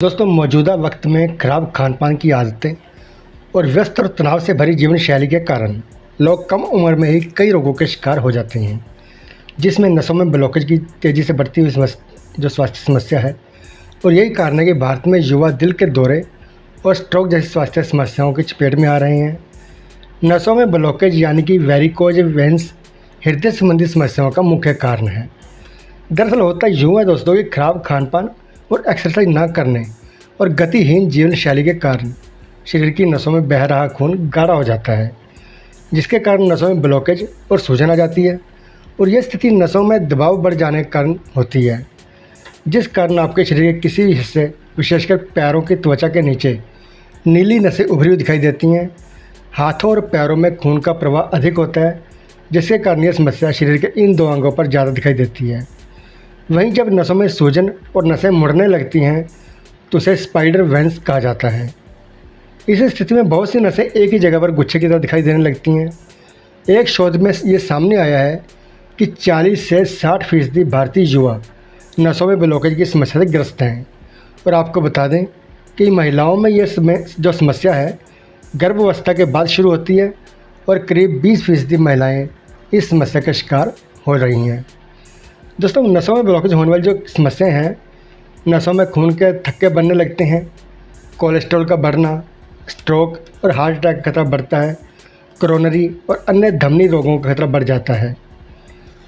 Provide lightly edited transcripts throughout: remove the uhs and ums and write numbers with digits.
दोस्तों, मौजूदा वक्त में खराब खान-पान की आदतें और व्यस्त और तनाव से भरी जीवन शैली के कारण लोग कम उम्र में ही कई रोगों के शिकार हो जाते हैं, जिसमें नसों में ब्लॉकेज की तेज़ी से बढ़ती हुई जो स्वास्थ्य समस्या है। और यही कारण है कि भारत में युवा दिल के दौरे और स्ट्रोक जैसी स्वास्थ्य समस्याओं की चपेट में आ रहे हैं। नसों में ब्लॉकेज यानी कि वेरिकोज वेन्स हृदय संबंधी समस्याओं का मुख्य कारण है। दरअसल होता यूँ है दोस्तों कि खराब खान-पान और एक्सरसाइज ना करने और गतिहीन जीवन शैली के कारण शरीर की नसों में बह रहा खून गाढ़ा हो जाता है, जिसके कारण नसों में ब्लॉकेज और सूजन आ जाती है। और यह स्थिति नसों में दबाव बढ़ जाने के कारण होती है, जिस कारण आपके शरीर के किसी भी हिस्से, विशेषकर पैरों की त्वचा के नीचे नीली नसें उभरी हुई दिखाई देती हैं। हाथों और पैरों में खून का प्रवाह अधिक होता है, जिसके कारण यह समस्या शरीर के इन दो अंगों पर ज़्यादा दिखाई देती है। वहीं जब नसों में सूजन और नसें मुड़ने लगती हैं तो उसे स्पाइडर वेन्स कहा जाता है। इस स्थिति में बहुत सी नसें एक ही जगह पर गुच्छे की तरह दिखाई देने लगती हैं। एक शोध में ये सामने आया है कि 40 से 60% भारतीय युवा नसों में ब्लॉकेज की समस्या से ग्रस्त हैं। और आपको बता दें कि महिलाओं में यह जो समस्या है गर्भावस्था के बाद शुरू होती है और करीब 20% महिलाएं इस समस्या का शिकार हो रही हैं। दोस्तों, नसों में ब्लॉकेज होने वाली जो समस्याएं हैं, नसों में खून के थक्के बनने लगते हैं, कोलेस्ट्रॉल का बढ़ना, स्ट्रोक और हार्ट अटैक का खतरा बढ़ता है, कोरोनरी और अन्य धमनी रोगों का खतरा बढ़ जाता है।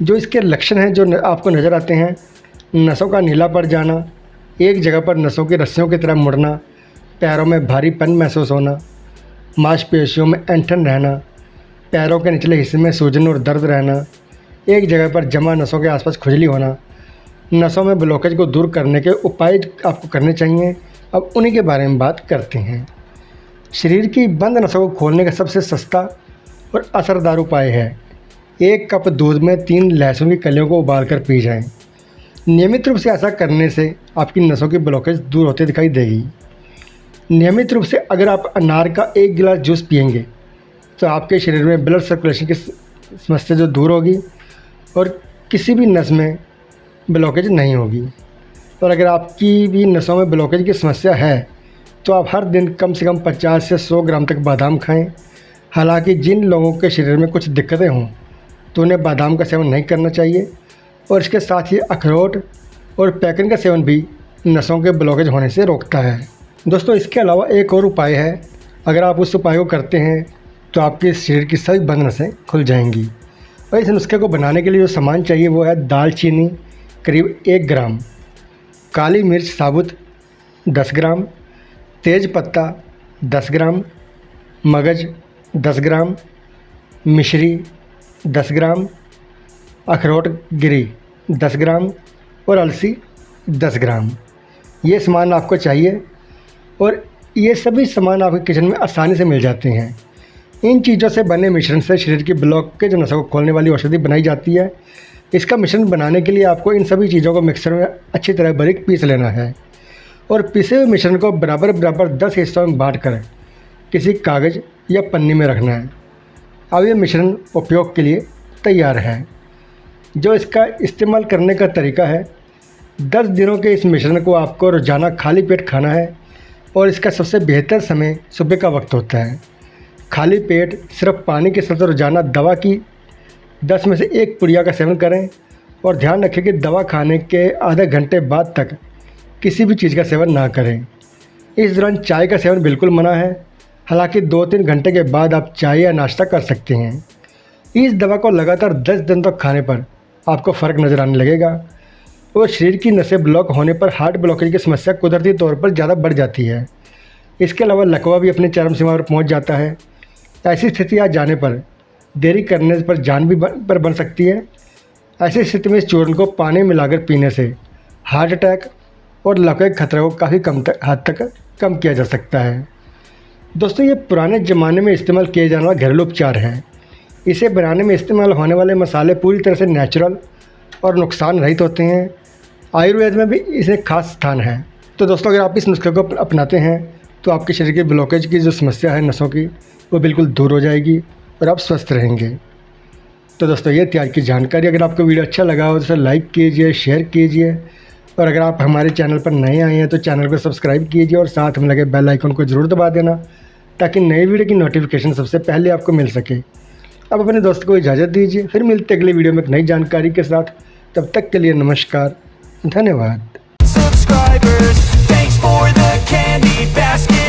जो इसके लक्षण हैं जो आपको नज़र आते हैं, नसों का नीला पड़ जाना, एक जगह पर नसों की रस्सियों की तरह मुड़ना, पैरों में भारीपन महसूस होना, मांसपेशियों में ऐंठन रहना, पैरों के निचले हिस्से में सूजन और दर्द रहना, एक जगह पर जमा नसों के आसपास खुजली होना। नसों में ब्लॉकेज को दूर करने के उपाय आपको करने चाहिए। अब उन्हीं के बारे में बात करते हैं। शरीर की बंद नसों को खोलने का सबसे सस्ता और असरदार उपाय है 1 कप दूध में 3 लहसुन की कलियों को उबालकर पी जाएं। नियमित रूप से ऐसा करने से आपकी नसों की ब्लॉकेज दूर होती दिखाई देगी। नियमित रूप से अगर आप अनार का 1 गिलास जूस पिएंगे तो आपके शरीर में ब्लड सर्कुलेशन की समस्या जो दूर होगी और किसी भी नस में ब्लॉकेज नहीं होगी। और अगर आपकी भी नसों में ब्लॉकेज की समस्या है तो आप हर दिन कम से कम 50 से 100 ग्राम तक बादाम खाएं। हालांकि जिन लोगों के शरीर में कुछ दिक्कतें हों तो उन्हें बादाम का सेवन नहीं करना चाहिए। और इसके साथ ही अखरोट और पैकन का सेवन भी नसों के ब्लॉकेज होने से रोकता है। दोस्तों, इसके अलावा एक और उपाय है। अगर आप उस उपाय को करते हैं तो आपके शरीर की सभी बंद नसें खुल जाएंगी। और इस नुस्खे को बनाने के लिए जो सामान चाहिए वो है दालचीनी करीब 1 ग्राम, काली मिर्च साबुत 10 ग्राम, तेज पत्ता 10 ग्राम, मगज 10 ग्राम, मिश्री 10 ग्राम, अखरोट गिरी 10 ग्राम और अलसी 10 ग्राम। ये सामान आपको चाहिए और ये सभी सामान आपके किचन में आसानी से मिल जाते हैं। इन चीज़ों से बने मिश्रण से शरीर की ब्लॉकेज नसों को खोलने वाली औषधि बनाई जाती है। इसका मिश्रण बनाने के लिए आपको इन सभी चीज़ों को मिक्सर में अच्छी तरह बारीक पीस लेना है और पिसे हुए मिश्रण को बराबर बराबर 10 हिस्सों में बांटकर किसी कागज़ या पन्नी में रखना है। अब ये मिश्रण उपयोग के लिए तैयार है। जो इसका इस्तेमाल करने का तरीका है, 10 दिनों के इस मिश्रण को आपको रोज़ाना खाली पेट खाना है और इसका सबसे बेहतर समय सुबह का वक्त होता है। खाली पेट सिर्फ पानी के साथ रोज़ाना दवा की 10 में से 1 पुड़िया का सेवन करें और ध्यान रखें कि दवा खाने के आधे घंटे बाद तक किसी भी चीज़ का सेवन ना करें। इस दौरान चाय का सेवन बिल्कुल मना है। हालांकि 2-3 घंटे के बाद आप चाय या नाश्ता कर सकते हैं। इस दवा को लगातार 10 दिन तक खाने पर आपको फ़र्क नज़र आने लगेगा और शरीर की नसें ब्लॉक होने पर हार्ट ब्लॉकेज की समस्या कुदरती तौर पर ज़्यादा बढ़ जाती है। इसके अलावा लकवा भी अपनी चरम सीमा पर पहुँच जाता है। ऐसी स्थिति आ जाने पर देरी करने पर जान भी बन सकती है। ऐसी स्थिति में इस चूर्ण को पानी मिलाकर पीने से हार्ट अटैक और लकवे के खतरे को काफ़ी हद तक कम किया जा सकता है। दोस्तों, ये पुराने ज़माने में इस्तेमाल किए जाने वाला घरेलू उपचार है। इसे बनाने में इस्तेमाल होने वाले मसाले पूरी तरह से नेचुरल और नुकसान रहित होते हैं। आयुर्वेद में भी इसे खास स्थान है। तो दोस्तों, अगर आप इस नुस्खे को अपनाते हैं तो आपके शरीर के ब्लॉकेज की जो समस्या है नसों की, वो बिल्कुल दूर हो जाएगी और आप स्वस्थ रहेंगे। तो दोस्तों, ये थी आज की जानकारी। अगर आपको वीडियो अच्छा लगा हो तो इसे लाइक कीजिए, शेयर कीजिए और अगर आप हमारे चैनल पर नए आए हैं तो चैनल को सब्सक्राइब कीजिए और साथ में लगे बेल आइकन को ज़रूर दबा देना, ताकि नई वीडियो की नोटिफिकेशन सबसे पहले आपको मिल सके। अब अपने दोस्त को इजाज़त दीजिए, फिर मिलते अगले वीडियो में एक नई जानकारी के साथ। तब तक के लिए नमस्कार, धन्यवाद। Subscribers, thanks for the candy basket.